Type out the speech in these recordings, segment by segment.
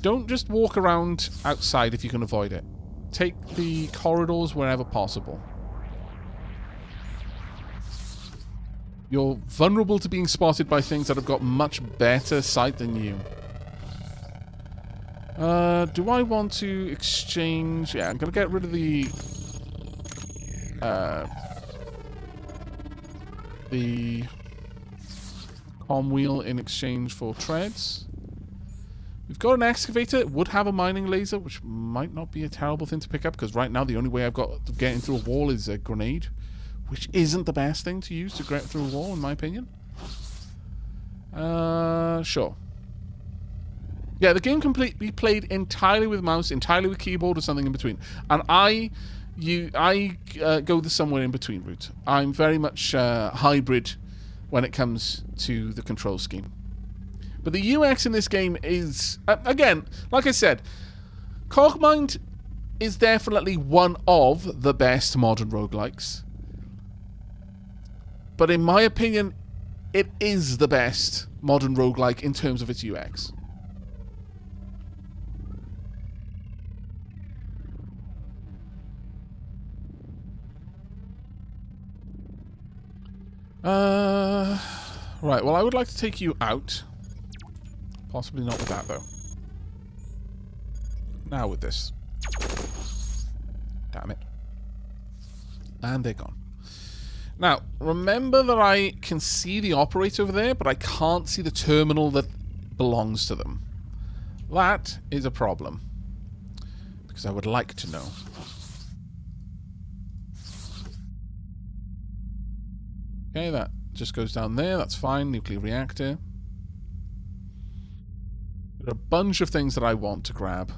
don't just walk around outside if you can avoid it. Take the corridors wherever possible. You're vulnerable to being spotted by things that have got much better sight than you. Do I want to exchange... Yeah, I'm going to get rid of the comm wheel in exchange for treads. We've got an excavator. It would have a mining laser, which might not be a terrible thing to pick up, because right now the only way I've got of getting through a wall is a grenade, which isn't the best thing to use to get through a wall, in my opinion. Sure. Yeah, the game can be played entirely with mouse, entirely with keyboard, or something in between. And I go the somewhere in between route. I'm very much hybrid when it comes to the control scheme. But the UX in this game is, again, like I said, Cogmind is definitely one of the best modern roguelikes. But in my opinion, it is the best modern roguelike in terms of its UX. Right, well, I would like to take you out. Possibly not with that, though. Now with this. Damn it. And they're gone. Now, remember that I can see the operator over there, but I can't see the terminal that belongs to them. That is a problem. Because I would like to know. Okay, that just goes down there. That's fine. Nuclear reactor. There are a bunch of things that I want to grab.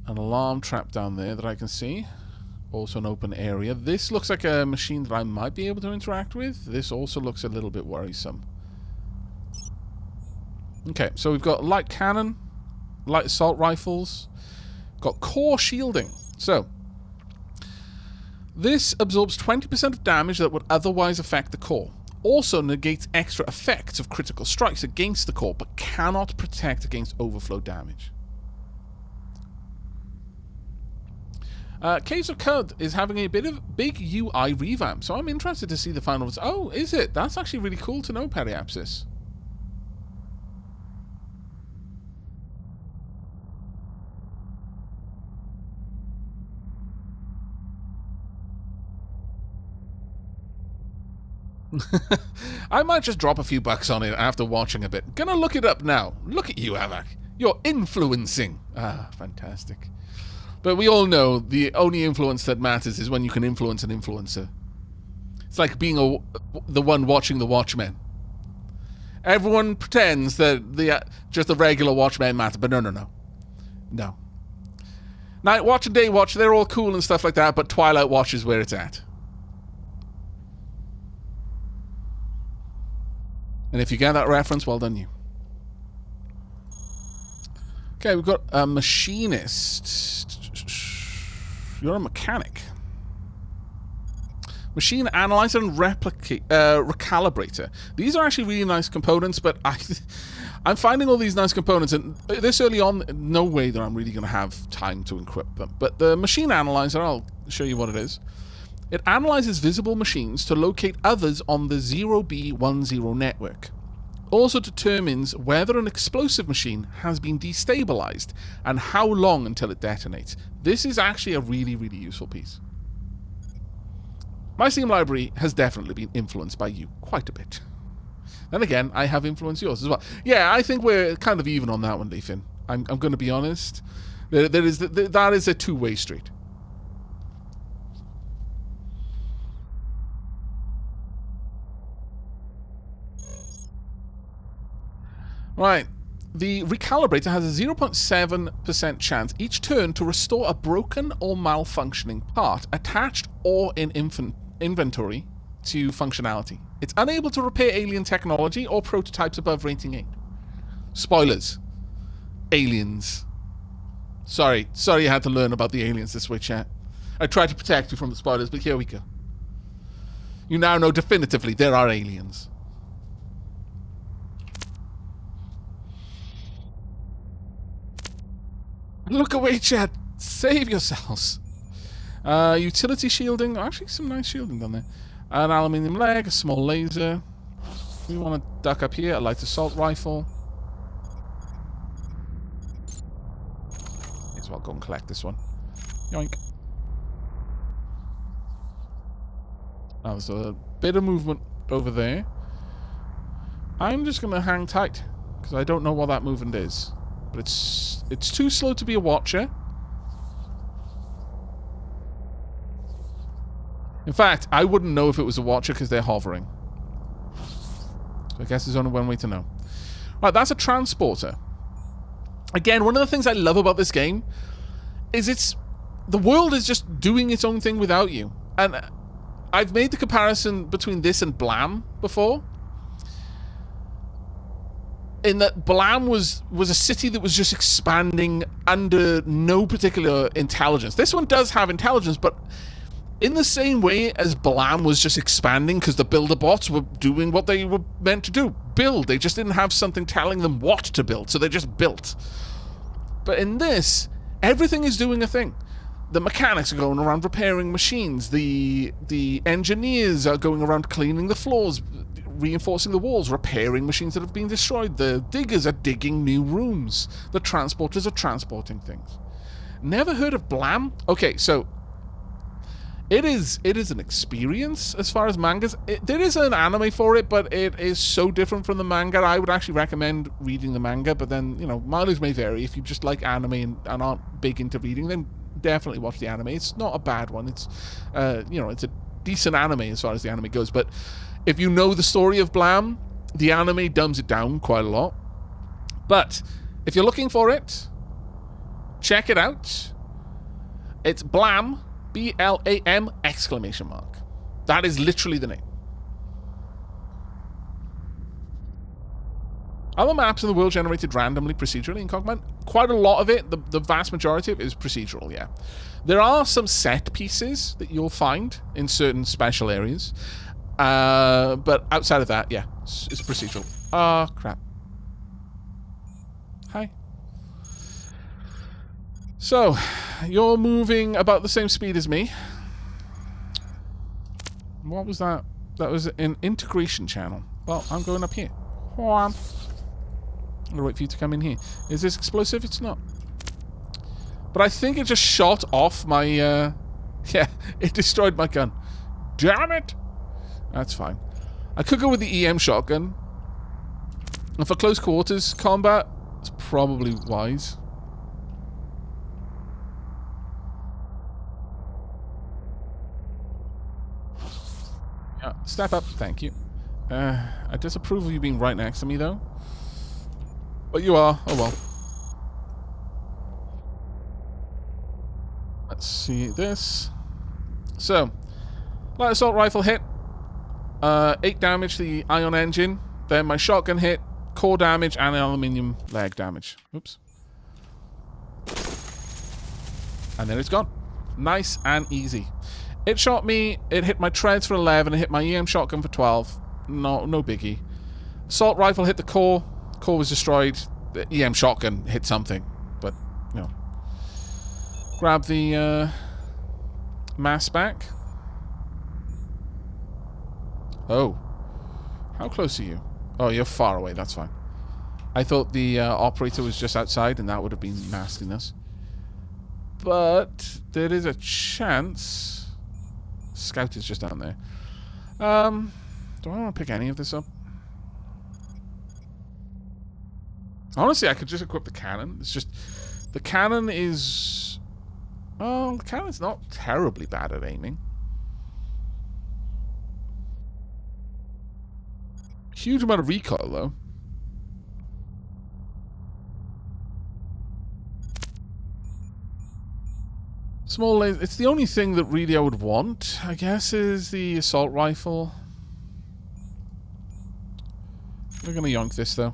An alarm trap down there that I can see. Also an open area. This looks like a machine that I might be able to interact with. This also looks a little bit worrisome. Okay, so we've got light cannon, light assault rifles, got core shielding. So, this absorbs 20% of damage that would otherwise affect the core. Also negates extra effects of critical strikes against the core, but cannot protect against overflow damage. Caves of Cud is having a bit of big UI revamp, so I'm interested to see the final results. Oh, is it? That's actually really cool to know, Periapsis. I might just drop a few bucks on it after watching a bit. Gonna look it up now. Look at you, Aavak. You're influencing. Ah, fantastic. But we all know the only influence that matters is when you can influence an influencer. It's like being the one watching the Watchmen. Everyone pretends that just the regular Watchmen matter, but no. No. Night Watch and Day Watch, they're all cool and stuff like that, but Twilight Watch is where it's at. And if you get that reference, well done you. Okay, we've got a machinist. You're a mechanic. Machine analyzer and recalibrator. These are actually really nice components, but I'm finding all these nice components, and this early on, no way that I'm really going to have time to equip them. But the machine analyzer, I'll show you what it is. It analyzes visible machines to locate others on the 0B10 network. Also determines whether an explosive machine has been destabilized and how long until it detonates. This is actually a really, really useful piece. My Steam library has definitely been influenced by you quite a bit. Then again, I have influenced yours as well. Yeah, I think we're kind of even on that one, Leafin. I'm going to be honest. That is a two-way street. Right, the recalibrator has a 0.7% chance each turn to restore a broken or malfunctioning part attached or in inventory to functionality. It's unable to repair alien technology or prototypes above rating 8. Spoilers. Aliens. Sorry you had to learn about the aliens this way, chat. I tried to protect you from the spoilers, but here we go. You now know definitively there are aliens. Look away, Chad. Save yourselves. Utility shielding. Actually, some nice shielding down there. An aluminium leg, a small laser. We want to duck up here. A light assault rifle. May as well go and collect this one. Yoink. Now, there's a bit of movement over there. I'm just going to hang tight, because I don't know what that movement is. But it's too slow to be a watcher. In fact, I wouldn't know if it was a watcher because they're hovering. So I guess there's only one way to know. Right, that's a transporter. Again, one of the things I love about this game is the world is just doing its own thing without you. And I've made the comparison between this and Blam before. In that Blam was a city that was just expanding under no particular intelligence. This one does have intelligence, but in the same way as Blam was just expanding because the builder bots were doing what they were meant to do. Build. They just didn't have something telling them what to build, so they just built. But in this, everything is doing a thing. The mechanics are going around repairing machines. The engineers are going around cleaning the floors, reinforcing the walls, repairing machines that have been destroyed. The diggers are digging new rooms. The transporters are transporting things. Never heard of Blam? Okay, so it is an experience as far as mangas. There is an anime for it, but it is so different from the manga. I would actually recommend reading the manga, but then, you know, mileage may vary. If you just like anime and aren't big into reading, then definitely watch the anime. It's not a bad one. It's, you know, it's a decent anime as far as the anime goes. But if you know the story of Blam, the anime dumbs it down quite a lot. But if you're looking for it, check it out. It's Blam. BLAM exclamation mark. That is literally the name. Other maps in the world generated randomly, procedurally in Cogmind. Quite a lot of it, the vast majority of it is procedural, yeah. There are some set pieces that you'll find in certain special areas. But outside of that, yeah, it's procedural. Oh, crap. Hi. So, you're moving about the same speed as me. What was that? That was an integration channel. Well, I'm going up here. I'm going to wait for you to come in here. Is this explosive? It's not. But I think it just shot off my... yeah, it destroyed my gun. Damn it! That's fine. I could go with the EM shotgun. And for close quarters combat, it's probably wise. Step up, thank you. I disapprove of you being right next to me, though. But you are. Oh well. Let's see this. So, light assault rifle hit. 8 damage to the ion engine. Then my shotgun hit. Core damage and aluminium leg damage. Oops. And then it's gone. Nice and easy. It shot me, it hit my treads for 11, it hit my EM shotgun for 12. No biggie. Assault rifle hit the core. Core was destroyed. The EM shotgun hit something. But, you know. Grab the mass back. Oh. How close are you? Oh, you're far away, that's fine. I thought the operator was just outside and that would have been nastiness. But there is a chance... Scout is just down there. Do I want to pick any of this up? Honestly, I could just equip the cannon. It's just... The cannon is... Oh, the cannon's not terribly bad at aiming. Huge amount of recoil, though. Small laser. It's the only thing that really I would want, I guess, is the assault rifle. We're going to yonk this, though.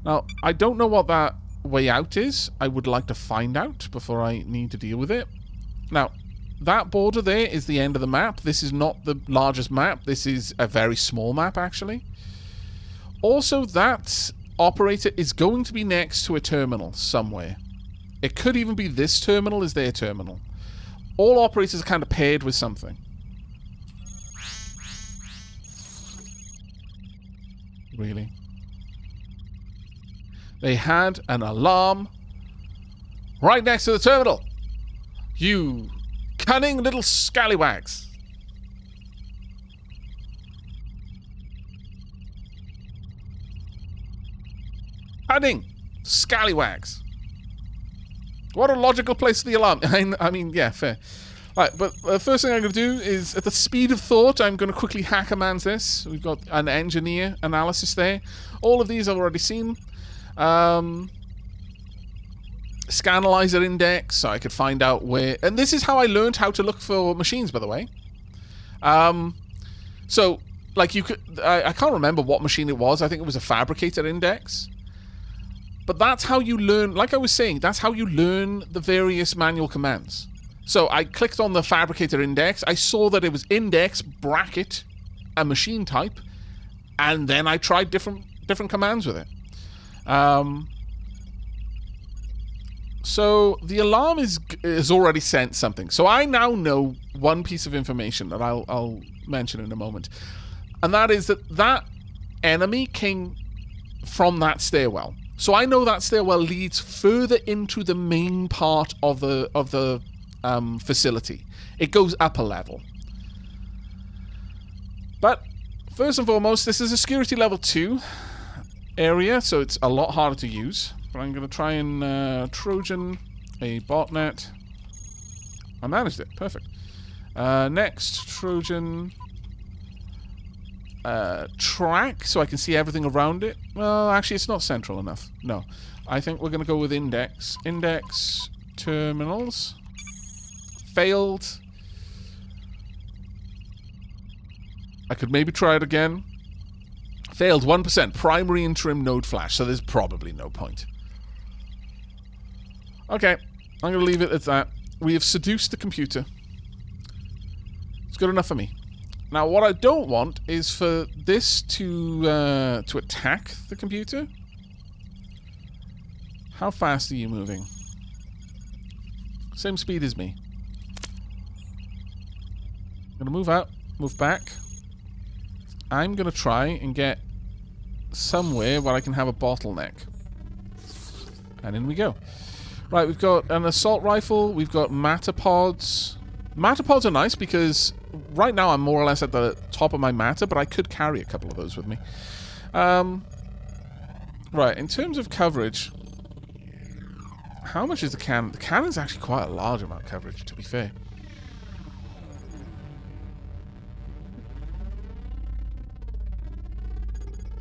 Now, I don't know what that way out is. I would like to find out before I need to deal with it. Now, that border there is the end of the map. This is not the largest map. This is a very small map, actually. Also, that operator is going to be next to a terminal somewhere. It could even be this terminal is their terminal. All operators are kind of paired with something. Really? They had an alarm right next to the terminal. You cunning little scallywags. Cunning scallywags. What a logical place for the alarm. I mean, yeah, fair. Right, but the first thing I'm going to do is, at the speed of thought, I'm going to quickly hack a man's this. We've got an engineer analysis there. All of these I've already seen. Scanalizer index, so I could find out where... And this is how I learned how to look for machines, by the way. So, like, you could... I can't remember what machine it was. I think it was a fabricator index. But that's how you learn... Like I was saying, that's how you learn the various manual commands. So I clicked on the fabricator index. I saw that it was index, bracket, a machine type. And then I tried different commands with it. So the alarm is already sent something. So I now know one piece of information that I'll mention in a moment. And that is that enemy came from that stairwell. So I know that stairwell leads further into the main part of the facility. It goes up a level. But first and foremost, this is a security level 2 area, so it's a lot harder to use. But I'm going to try and Trojan a botnet. I managed it. Perfect. Next, Trojan track, so I can see everything around it. Well, actually, it's not central enough. No. I think we're going to go with index. Index terminals. Failed. I could maybe try it again. Failed 1%. Primary interim node flash, so there's probably no point. Okay, I'm going to leave it at that. We have seduced the computer. It's good enough for me. Now, what I don't want is for this to attack the computer. How fast are you moving? Same speed as me. I'm going to move out, move back. I'm going to try and get somewhere where I can have a bottleneck. And in we go. Right, we've got an assault rifle. We've got matapods. Matapods are nice because right now I'm more or less at the top of my mata, but I could carry a couple of those with me. Right, in terms of coverage, how much is the cannon? The cannon's actually quite a large amount of coverage, to be fair.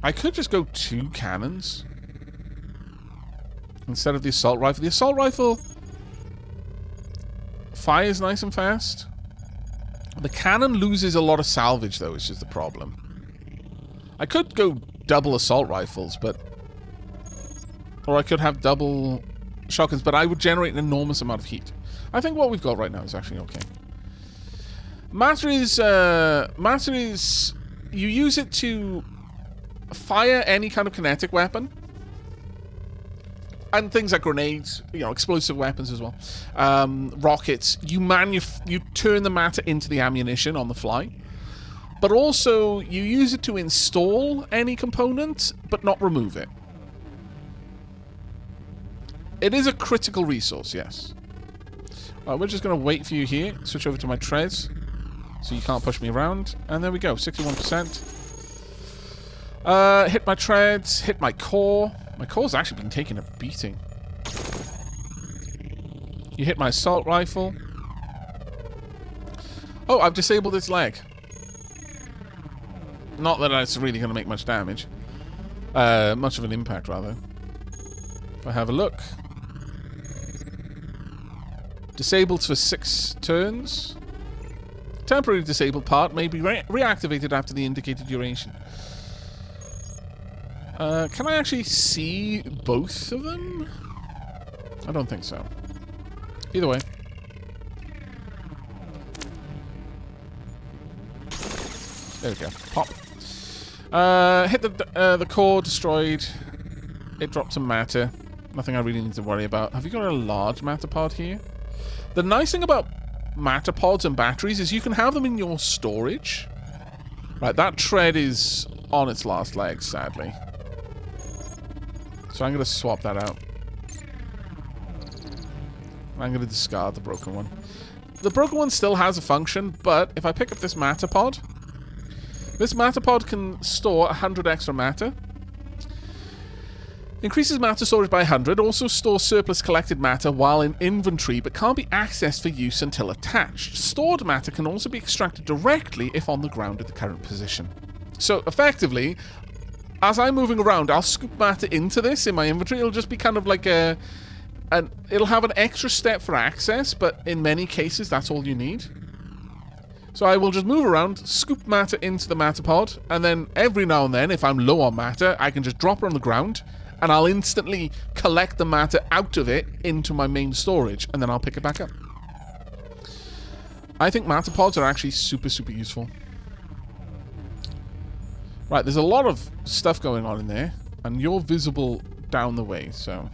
I could just go 2 cannons instead of the assault rifle. The assault rifle fires nice and fast. The cannon loses a lot of salvage, though, which is the problem. I could go double assault rifles, but... Or I could have double shotguns, but I would generate an enormous amount of heat. I think what we've got right now is actually okay. Matter is... You use it to fire any kind of kinetic weapon. And things like grenades, you know, explosive weapons as well. Rockets. You turn the matter into the ammunition on the fly. But also, you use it to install any component, but not remove it. It is a critical resource, yes. We're just going to wait for you here. Switch over to my treads, so you can't push me around. And there we go, 61%. Hit my treads, hit my core. My core's actually been taking a beating. You hit my assault rifle. Oh, I've disabled its leg. Not that it's really going to make much damage. Much of an impact, rather. If I have a look. Disabled for 6 turns. Temporary disabled part may be reactivated after the indicated duration. Can I actually see both of them? I don't think so. Either way. There we go. Pop. Hit the core, destroyed. It dropped some matter. Nothing I really need to worry about. Have you got a large matter pod here? The nice thing about matter pods and batteries is you can have them in your storage. Right, that tread is on its last legs, sadly. So I'm going to swap that out. I'm going to discard the broken one. The broken one still has a function, but if I pick up this matter pod can store 100 extra matter. Increases matter storage by 100, also stores surplus collected matter while in inventory, but can't be accessed for use until attached. Stored matter can also be extracted directly if on the ground at the current position. So, effectively, as I'm moving around, I'll scoop matter into this in my inventory. It'll just be kind of like it'll have an extra step for access, but in many cases, that's all you need. So I will just move around, scoop matter into the matter pod, and then every now and then, if I'm low on matter, I can just drop it on the ground, and I'll instantly collect the matter out of it into my main storage, and then I'll pick it back up. I think matter pods are actually super, super useful. Right, there's a lot of stuff going on in there, and you're visible down the way, so...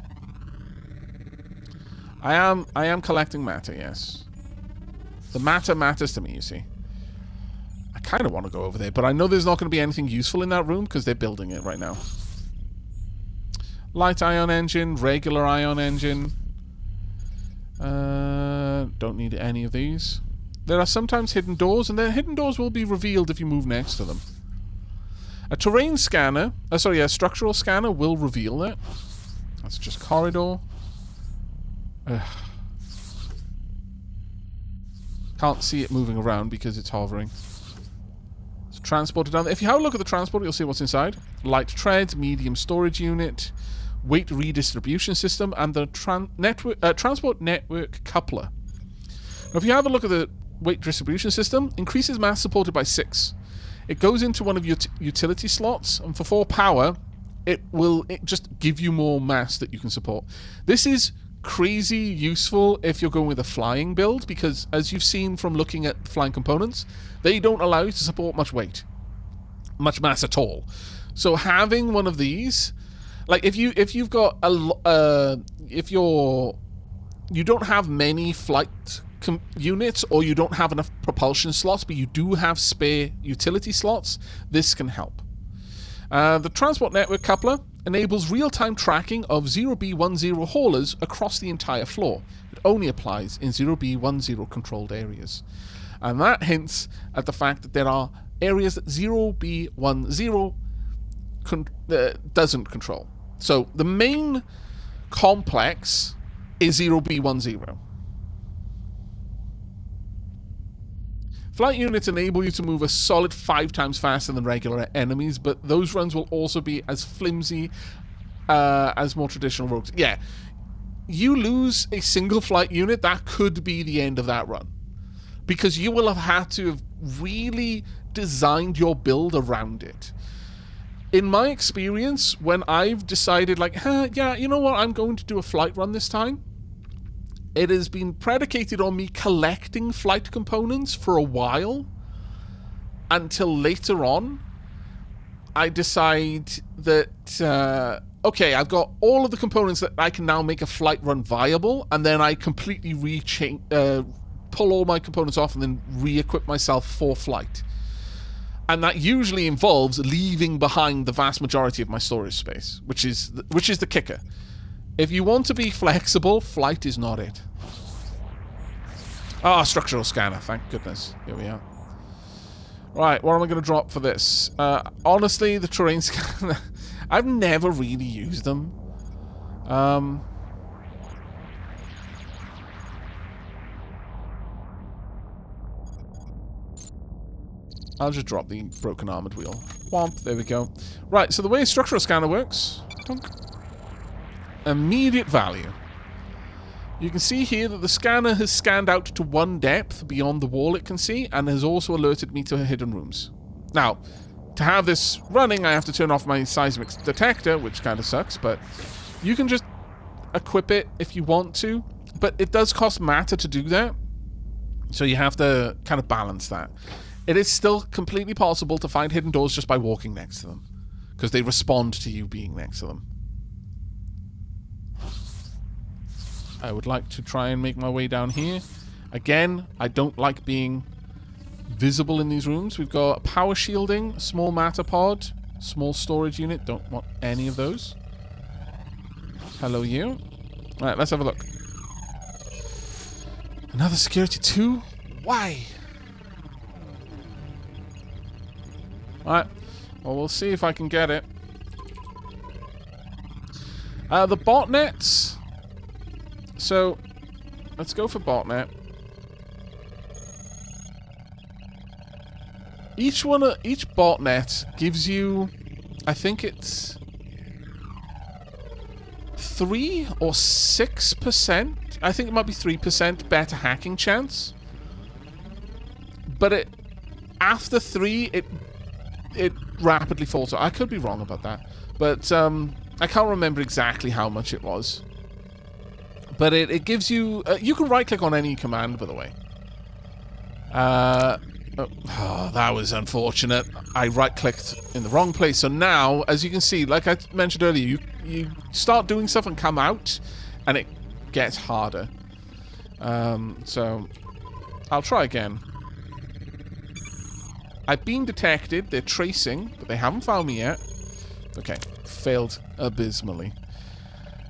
I am collecting matter, yes. The matter matters to me, you see. I kind of want to go over there, but I know there's not going to be anything useful in that room because they're building it right now. Light ion engine, regular ion engine. Don't need any of these. There are sometimes hidden doors, and the hidden doors will be revealed if you move next to them. A terrain scanner, a structural scanner will reveal that. That's just corridor. Ugh. Can't see it moving around because it's hovering. It's transported down there. If you have a look at the transport, you'll see what's inside. Light tread, medium storage unit, weight redistribution system, and the transport network coupler. Now, if you have a look at the weight distribution system, increases mass supported by 6. It goes into one of your utility slots, and for 4 power, it just give you more mass that you can support. This is crazy useful if you're going with a flying build, because as you've seen from looking at flying components, they don't allow you to support much weight, much mass at all. So having one of these, like if you've got you don't have many flight units, or you don't have enough propulsion slots, but you do have spare utility slots, this can help. The transport network coupler enables real-time tracking of 0B10 haulers across the entire floor. It only applies in 0B10 controlled areas. And that hints at the fact that there are areas that 0B10 doesn't control. So the main complex is 0B10. Flight units enable you to move a solid 5 times faster than regular enemies, but those runs will also be as flimsy as more traditional rogues. Yeah, you lose a single flight unit, that could be the end of that run. Because you will have had to have really designed your build around it. In my experience, when I've decided, like, yeah, you know what, I'm going to do a flight run this time, it has been predicated on me collecting flight components for a while, until later on, I decide that, okay, I've got all of the components that I can now make a flight run viable, and then I completely pull all my components off and then re-equip myself for flight. And that usually involves leaving behind the vast majority of my storage space, which is the kicker. If you want to be flexible, flight is not it. Ah, structural scanner, thank goodness. Here we are. Right, what am I going to drop for this? Honestly, the terrain scanner, I've never really used them. I'll just drop the broken armored wheel. Womp, there we go. Right, so the way a structural scanner works... Immediate value. You can see here that the scanner has scanned out to 1 depth beyond the wall it can see, and has also alerted me to hidden rooms. Now, to have this running, I have to turn off my seismic detector, which kind of sucks, but you can just equip it if you want to, but it does cost matter to do that, so you have to kind of balance that. It is still completely possible to find hidden doors just by walking next to them, because they respond to you being next to them. I would like to try and make my way down here. Again, I don't like being visible in these rooms. We've got power shielding, small matter pod, small storage unit. Don't want any of those. Hello, you. Alright, let's have a look. Another security 2? Why? Alright. Well, we'll see if I can get it. The botnets. So, let's go for botnet. Each botnet gives you, I think it's 3 or 6%. I think it might be 3% better hacking chance. But after 3, it rapidly falls. I could be wrong about that, but I can't remember exactly how much it was. But it gives you... you can right-click on any command, by the way. Oh, that was unfortunate. I right-clicked in the wrong place. So now, as you can see, like I mentioned earlier, you start doing stuff and come out, and it gets harder. So, I'll try again. I've been detected. They're tracing, but they haven't found me yet. Okay, failed abysmally.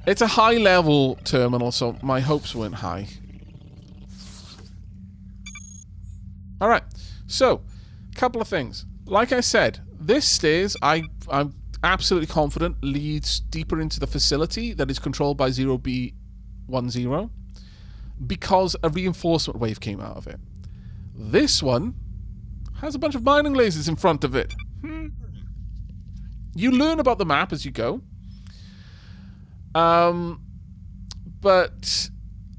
It's a high-level terminal, so my hopes weren't high. Alright, so, couple of things. Like I said, this stairs, I'm absolutely confident, leads deeper into the facility that is controlled by 0B10, because a reinforcement wave came out of it. This one has a bunch of mining lasers in front of it. You learn about the map as you go. But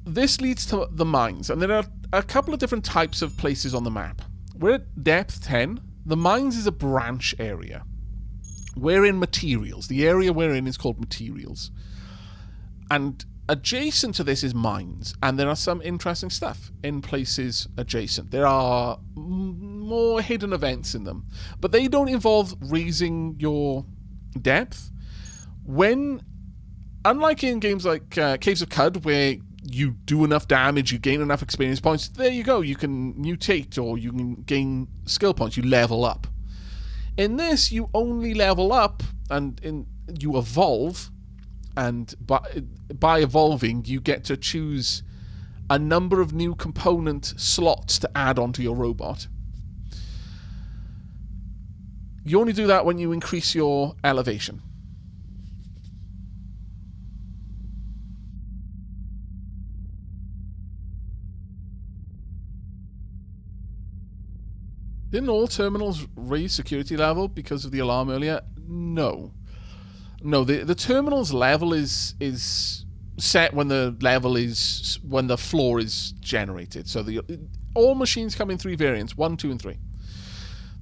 this leads to the mines, and there are a couple of different types of places on the map. We're at depth 10. The mines is a branch area. We're in materials. The area we're in is called materials. And adjacent to this is mines, and there are some interesting stuff in places adjacent. There are more hidden events in them, but they don't involve raising your depth. Unlike in games like Caves of Cud, where you do enough damage, you gain enough experience points, there you go, you can mutate or you can gain skill points, you level up. In this, you only level up and you evolve, and by evolving, you get to choose a number of new component slots to add onto your robot. You only do that when you increase your elevation. Didn't all terminals raise security level because of the alarm earlier? No. No, the terminal's level is set when the floor is generated. So all machines come in 3 variants, 1, 2, and 3.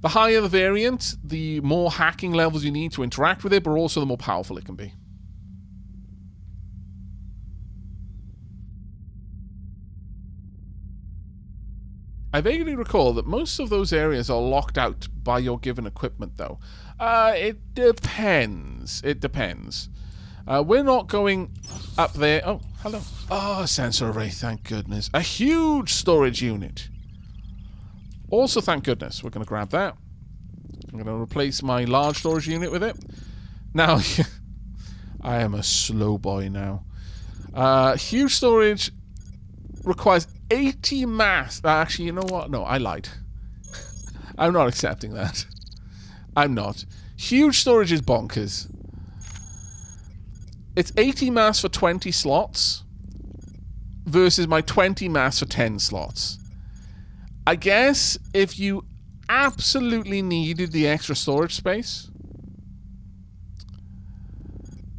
The higher the variant, the more hacking levels you need to interact with it, but also the more powerful it can be. I vaguely recall that most of those areas are locked out by your given equipment, though. It depends. It depends. We're not going up there. Oh, hello. Oh, sensor array, thank goodness. A huge storage unit. Also, thank goodness. We're going to grab that. I'm going to replace my large storage unit with it. Now, I am a slow boy now. Huge storage requires 80 mass. Actually, you know what? No, I lied. I'm not accepting that. I'm not. Huge storage is bonkers. It's 80 mass for 20 slots versus my 20 mass for 10 slots. I guess if you absolutely needed the extra storage space,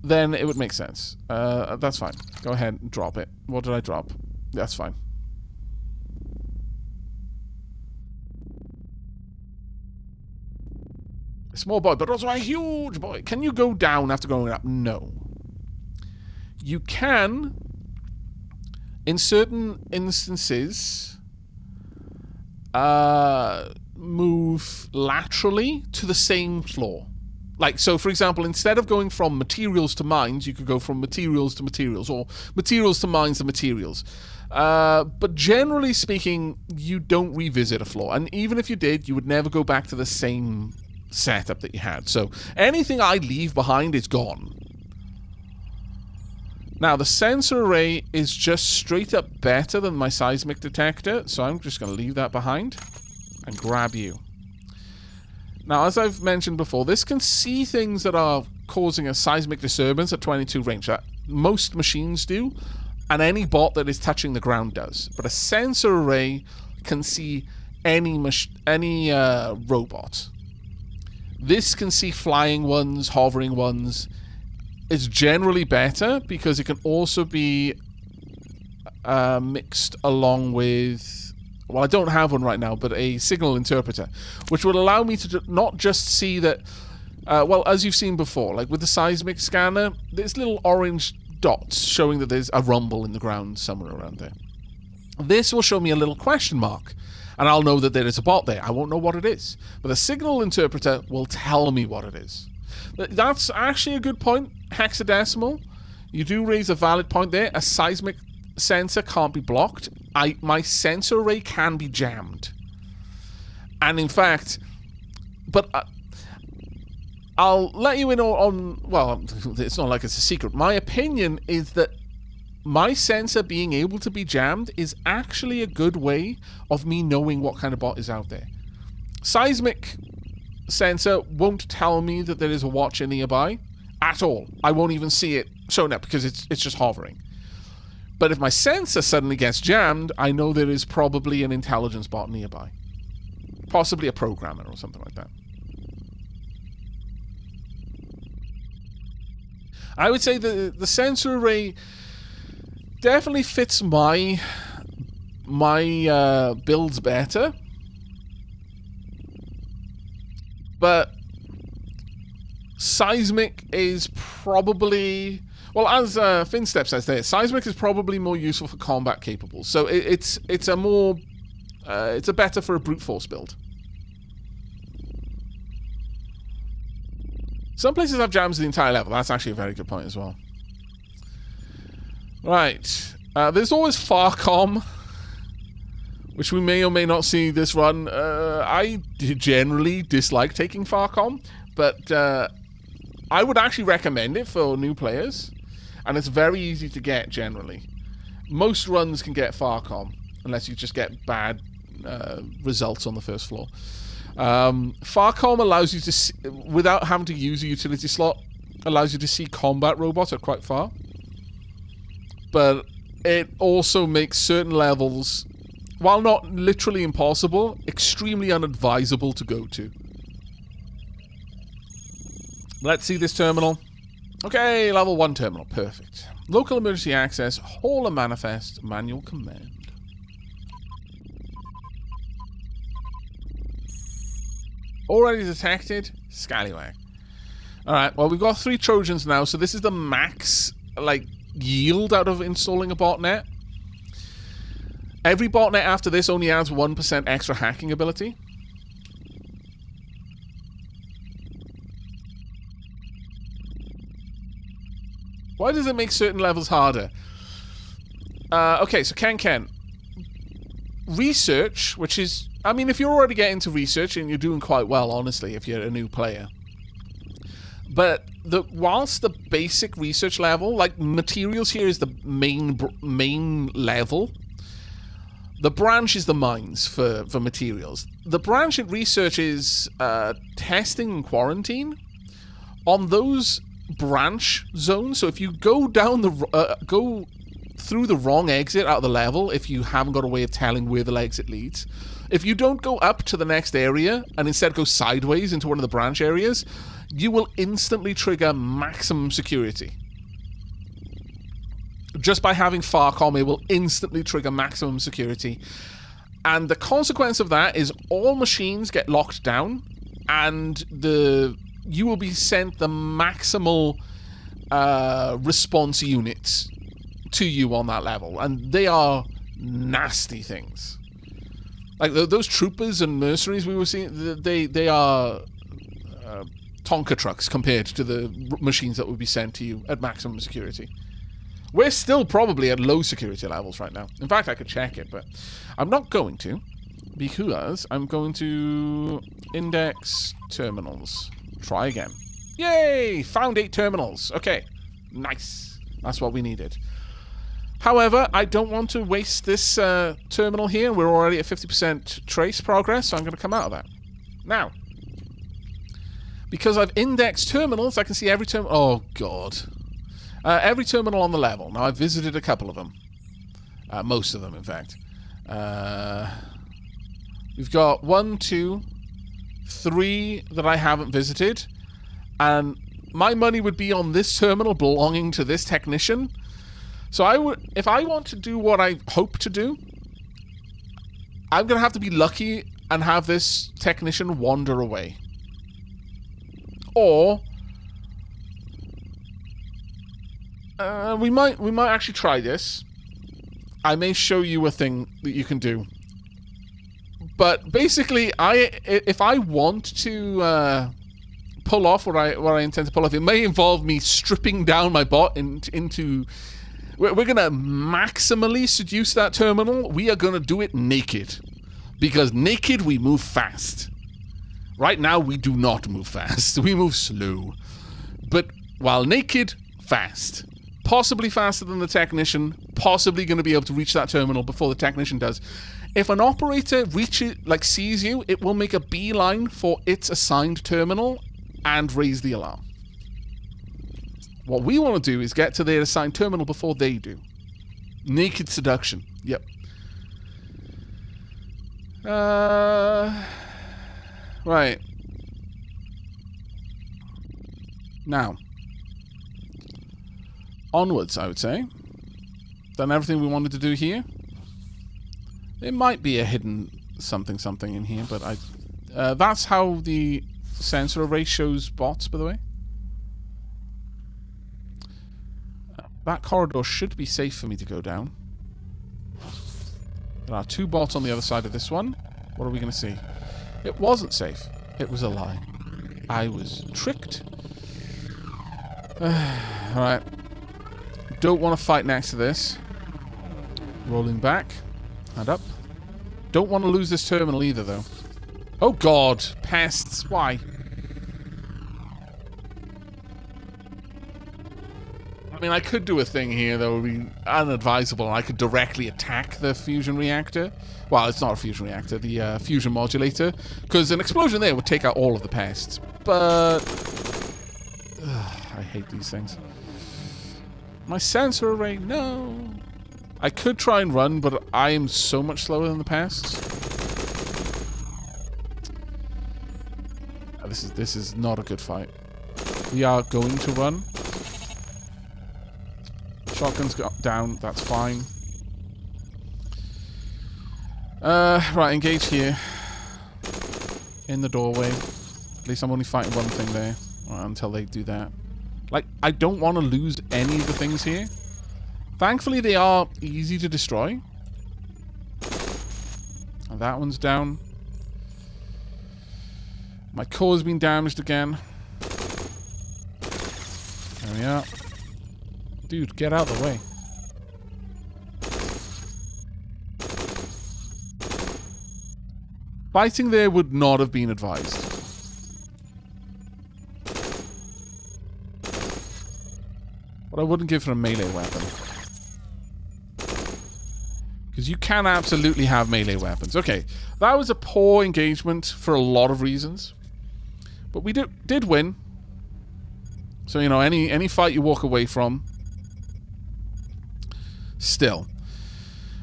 then it would make sense. That's fine. Go ahead and drop it. What did I drop? That's fine. A small boy, but also a huge boy. Can you go down after going up? No. You can, in certain instances, move laterally to the same floor. Like, so for example, instead of going from materials to mines, you could go from materials to materials, or materials to mines to materials. But generally speaking, you don't revisit a floor. And even if you did, you would never go back to the same setup that you had. So anything I leave behind is gone. Now, the sensor array is just straight up better than my seismic detector, so I'm just going to leave that behind and grab you. Now, as I've mentioned before, this can see things that are causing a seismic disturbance at 22 range. That most machines do, and any bot that is touching the ground does. But a sensor array can see any robot. This can see flying ones, hovering ones. It's generally better because it can also be mixed along with, well, I don't have one right now, but a signal interpreter, which will allow me to not just see that, well, as you've seen before, like with the seismic scanner, there's little orange dots showing that there's a rumble in the ground somewhere around there. This will show me a little question mark, and I'll know that there is a bot there. I won't know what it is, but the signal interpreter will tell me what it is. That's actually a good point. Hexadecimal, you do raise a valid point there. A seismic sensor can't be blocked. My sensor array can be jammed. And in fact, but I'll let you in on, well, it's not like it's a secret. My opinion is that my sensor being able to be jammed is actually a good way of me knowing what kind of bot is out there. Seismic sensor won't tell me that there is a watcher nearby at all. I won't even see it showing up because it's just hovering. But if my sensor suddenly gets jammed, I know there is probably an intelligence bot nearby. Possibly a programmer or something like that. I would say the sensor array definitely fits my builds better. But seismic is probably, well, as Finstep says there, seismic is probably more useful for combat capable. So it's a better for a brute force build. Some places have jams the entire level. That's actually a very good point as well. Right. There's always Farcom, which we may or may not see this run. I generally dislike taking Farcom, but I would actually recommend it for new players, and it's very easy to get generally. Most runs can get Farcom, unless you just get bad results on the first floor. Farcom allows you to see, without having to use a utility slot, allows you to see combat robots at quite far. But it also makes certain levels, while not literally impossible, extremely unadvisable to go to. Let's see this terminal. Okay, level 1 terminal. Perfect. Local emergency access, hauler manifest, manual command. Already detected, scallywag. Alright, well, we've got 3 Trojans now, so this is the max, like, yield out of installing a botnet. Every botnet after this only adds 1% extra hacking ability. Why does it make certain levels harder? Okay, so Ken. Research, which is, I mean, if you're already getting into research, and you're doing quite well, honestly, if you're a new player. But whilst the basic research level, like materials here is the main level, the branch is the mines for materials. The branch in research is testing and quarantine. On those branch zones, so if you go down go through the wrong exit out of the level, if you haven't got a way of telling where the exit leads, if you don't go up to the next area and instead go sideways into one of the branch areas, you will instantly trigger maximum security. Just by having Farcom, it will instantly trigger maximum security. And the consequence of that is all machines get locked down, and you will be sent the maximal response units to you on that level. And they are nasty things. Like those troopers and mercenaries we were seeing, they are Tonka trucks compared to the machines that would be sent to you at maximum security. We're still probably at low security levels right now. In fact, I could check it, but I'm not going to, because I'm going to index terminals. Try again. Yay! Found 8 terminals. Okay. Nice. That's what we needed. However, I don't want to waste this terminal here. We're already at 50% trace progress, so I'm going to come out of that. Now, because I've indexed terminals, I can see every terminal. Oh, God. Every terminal on the level. Now, I've visited a couple of them. Most of them, in fact. We've got 1, 2, 3 that I haven't visited. And my money would be on this terminal belonging to this technician. So I would, if I want to do what I hope to do, I'm going to have to be lucky and have this technician wander away. Or we might actually try this. I may show you a thing that you can do. But basically, if I want to pull off what I intend to pull off, it may involve me stripping down my bot into. We're going to maximally seduce that terminal. We are going to do it naked. Because naked, we move fast. Right now, we do not move fast. We move slow. But while naked, fast. Possibly faster than the technician. Possibly going to be able to reach that terminal before the technician does. If an operator sees you, it will make a beeline for its assigned terminal and raise the alarm. What we want to do is get to their assigned terminal before they do. Naked seduction. Yep. Right. Now. Onwards, I would say. Done everything we wanted to do here. There might be a hidden something in here, but that's how the sensor array shows bots, by the way. That corridor should be safe for me to go down. There are 2 bots on the other side of this one. What are we going to see? It wasn't safe. It was a lie. I was tricked. Alright. Don't want to fight next to this. Rolling back. And up. Don't want to lose this terminal either, though. Oh, God. Pests. Why? I mean, I could do a thing here that would be unadvisable, and I could directly attack the fusion reactor. Well, it's not a fusion reactor, the fusion modulator, because an explosion there would take out all of the pests. But I hate these things. My sensor array, no. I could try and run, but I am so much slower than the pests. This is not a good fight. We are going to run. Shotgun's got down, that's fine. Right, engage here. In the doorway. At least I'm only fighting one thing there. Until they do that. Like, I don't want to lose any of the things here. Thankfully, they are easy to destroy. And that one's down. My core's been damaged again. There we are. Dude, get out of the way. Fighting there would not have been advised. But I wouldn't give her a melee weapon. Because you can absolutely have melee weapons. Okay, that was a poor engagement for a lot of reasons. But we did win. So, you know, any fight you walk away from... Still.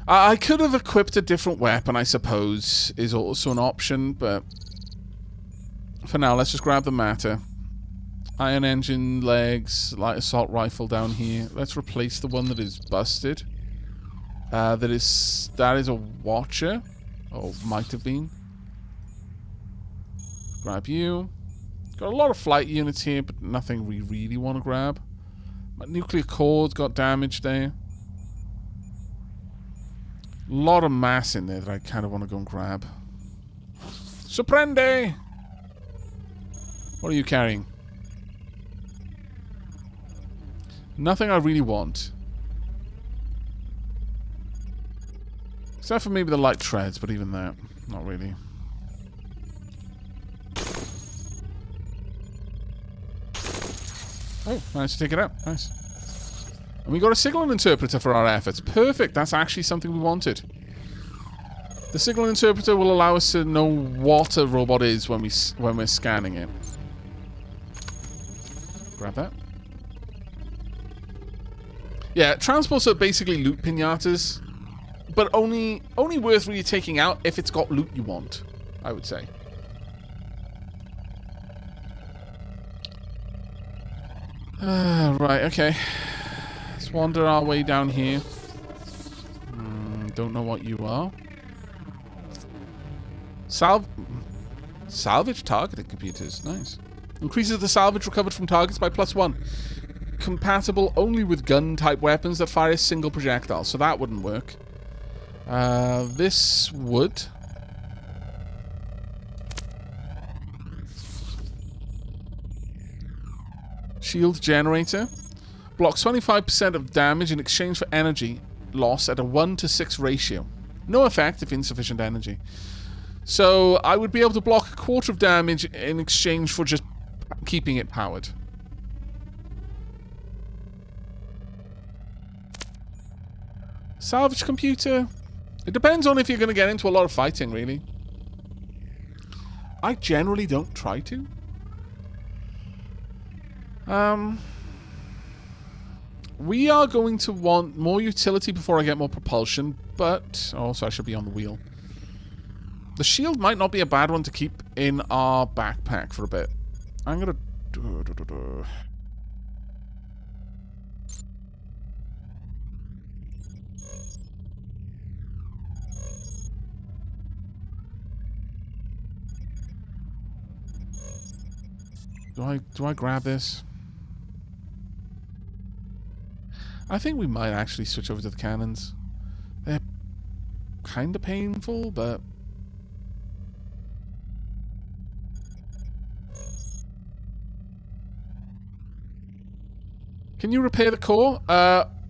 I could have equipped a different weapon, I suppose, is also an option, but for now, let's just grab the matter. Iron engine, legs, light assault rifle down here. Let's replace the one that is busted. That is a watcher. Or might have been. Grab you. Got a lot of flight units here, but nothing we really want to grab. My nuclear core's got damage there. A lot of mass in there that I kind of want to go and grab. Sorprende! What are you carrying? Nothing I really want. Except for maybe the light treads, but even that, not really. Oh, managed to take it out. Nice. And we got a signal interpreter for our efforts. Perfect. That's actually something we wanted. The signal interpreter will allow us to know what a robot is when we're scanning it. Grab that. Yeah, transports are basically loot pinatas, but only worth really taking out if it's got loot you want, I would say. Right, okay. Let's wander our way down here. Don't know what you are. Salvage targeting computers. Nice. Increases the salvage recovered from targets by +1. Compatible only with gun-type weapons that fire a single projectile, so that wouldn't work. This would. Shield generator. Blocks 25% of damage in exchange for energy loss at a 1:6 ratio. No effect if insufficient energy. So I would be able to block a quarter of damage in exchange for just keeping it powered. Salvage computer. It depends on if you're going to get into a lot of fighting, really. I generally don't try to. We are going to want more utility before I get more propulsion, but also I should be on the wheel. The shield might not be a bad one to keep in our backpack for a bit. I'm going to... Do I grab this? I think we might actually switch over to the cannons. They're kind of painful, but... Can you repair the core?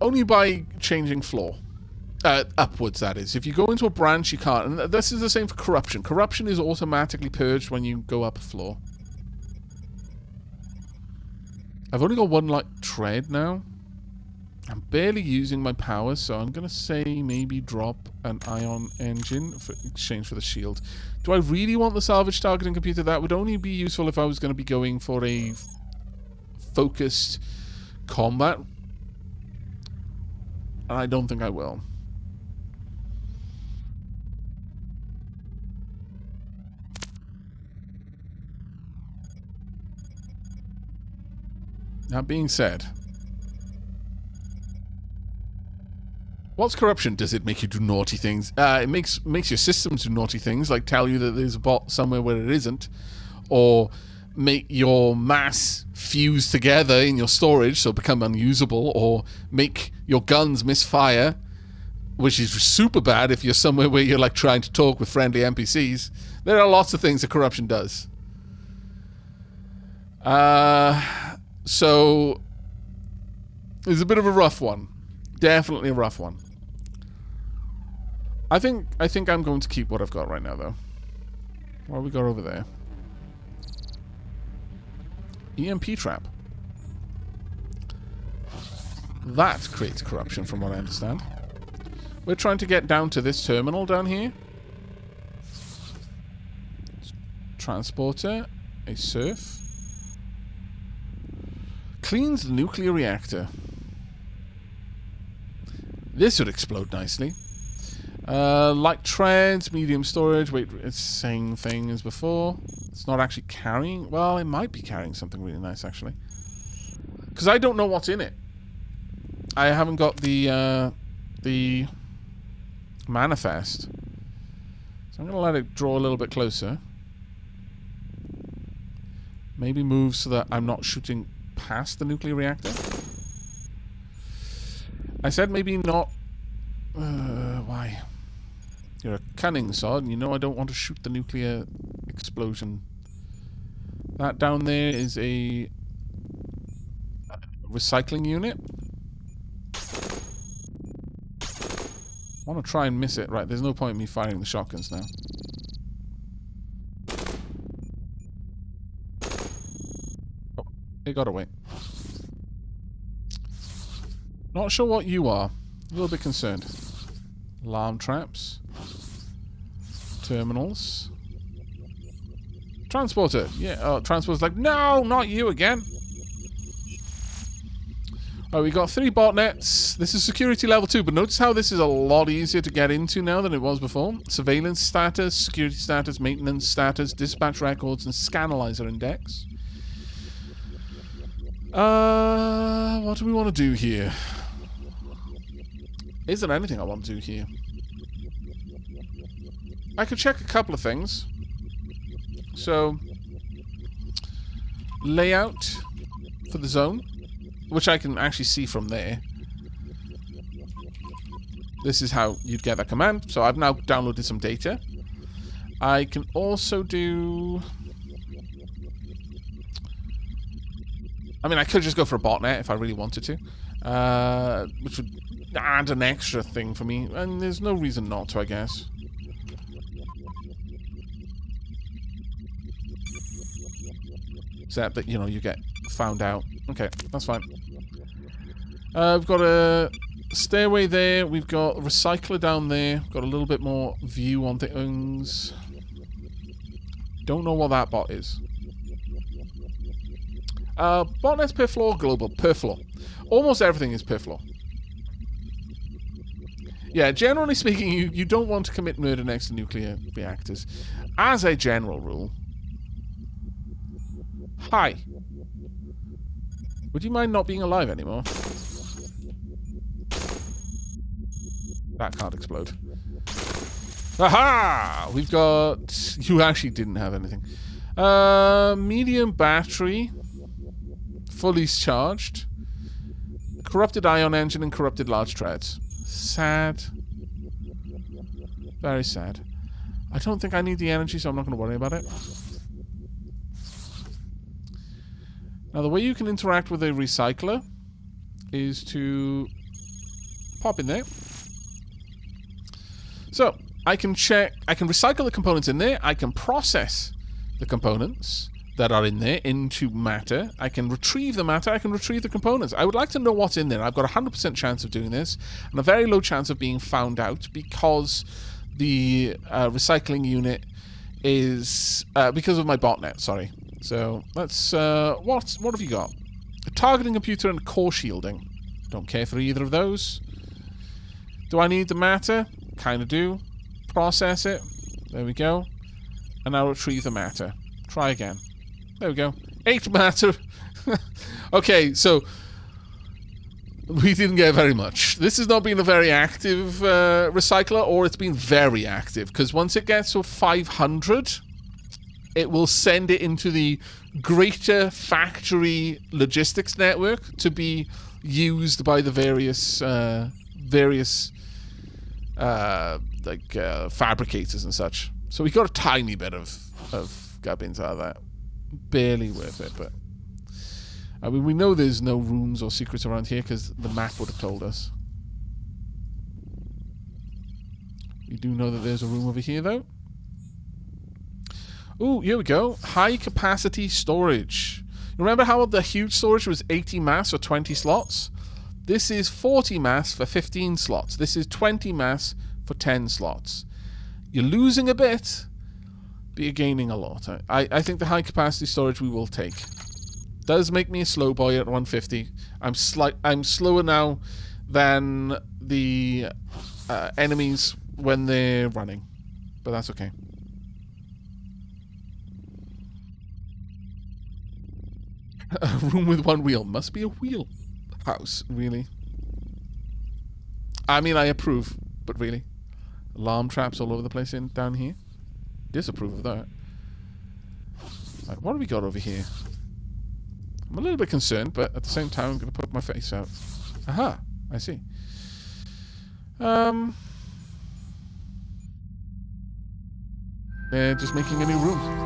Only by changing floor. Upwards, that is. If you go into a branch, you can't. And this is the same for corruption. Corruption is automatically purged when you go up a floor. I've only got one light tread now. I'm barely using my powers, so I'm going to say maybe drop an ion engine for exchange for the shield. Do I really want the salvage targeting computer? That would only be useful if I was going to be going for a focused combat. And I don't think I will. That being said, what's corruption? Does it make you do naughty things? It makes your systems do naughty things, like tell you that there's a bot somewhere where it isn't, or make your mass fuse together in your storage so become unusable, or make your guns misfire, which is super bad if you're somewhere where you're like trying to talk with friendly NPCs. There are lots of things that corruption does. So it's a bit of a rough one. Definitely a rough one. I think I'm going to keep what I've got right now, though. What have we got over there? EMP trap. That creates corruption, from what I understand. We're trying to get down to this terminal down here. Transporter. A surf. Cleans the nuclear reactor. This would explode nicely. Light treads, medium storage. Wait, it's the same thing as before. It's not actually carrying. Well, it might be carrying something really nice, actually. Because I don't know what's in it. I haven't got the manifest. So I'm going to let it draw a little bit closer. Maybe move so that I'm not shooting past the nuclear reactor. I said maybe not. Why? You're a cunning sod, and you know I don't want to shoot the nuclear explosion. That down there is a recycling unit. I want to try and miss it. Right, there's no point in me firing the shotguns now. Oh, it got away. Not sure what you are. A little bit concerned. Alarm traps. Terminals. Transporter. Yeah, oh, transporter's like, no, not you again. Oh, we got 3 botnets. This is security level 2, but notice how this is a lot easier to get into now than it was before. Surveillance status, security status, maintenance status, dispatch records, and Scanalyzer index. What do we want to do here? Is there anything I want to do here? I could check a couple of things. So, layout for the zone, which I can actually see from there. This is how you'd get that command. So I've now downloaded some data. I can also do... I mean, I could just go for a botnet if I really wanted to. Which would add an extra thing for me. And there's no reason not to, I guess. Except that, you know, you get found out. Okay, that's fine. We've got a stairway there. We've got a recycler down there. Got a little bit more view on things. Don't know what that bot is. Botnets per floor, global per floor. Almost everything is per floor. Yeah, generally speaking, you don't want to commit murder next to nuclear reactors. As a general rule. Hi. Would you mind not being alive anymore? That can't explode. Aha! We've got... You actually didn't have anything. Medium battery. Fully charged. Corrupted ion engine and corrupted large treads. Sad. Very sad. I don't think I need the energy, so I'm not going to worry about it. Now, the way you can interact with a recycler is to pop in there. So, I can recycle the components in there. I can process the components that are in there into matter. I can retrieve the matter. I can retrieve the components. I would like to know what's in there. I've got a 100% chance of doing this and a very low chance of being found out because the recycling unit is... because of my botnet, sorry. So, let's... what have you got? A targeting computer and core shielding. Don't care for either of those. Do I need the matter? Kind of do. Process it. There we go. And now retrieve the matter. Try again. There we go. 8 matter. Okay, so... we didn't get very much. This has not been a very active recycler, or it's been very active. Because once it gets to 500... it will send it into the greater factory logistics network to be used by the various fabricators and such. So we got a tiny bit of gubbins out of that. Barely worth it, but I mean, we know there's no rooms or secrets around here because the map would have told us. We do know that there's a room over here, though. Ooh, here we go. High capacity storage. Remember how the huge storage was 80 mass or 20 slots? This is 40 mass for 15 slots. This is 20 mass for 10 slots. You're losing a bit, but you're gaining a lot. I think the high capacity storage we will take. Does make me a slow boy at 150. I'm slower now than the enemies when they're running, but that's okay. A room with one wheel. Must be a wheel house, really. I mean, I approve, but really. Alarm traps all over the place down here. Disapprove of that. Right, what do we got over here? I'm a little bit concerned, but at the same time, I'm going to put my face out. Aha! I see. They're just making a new room.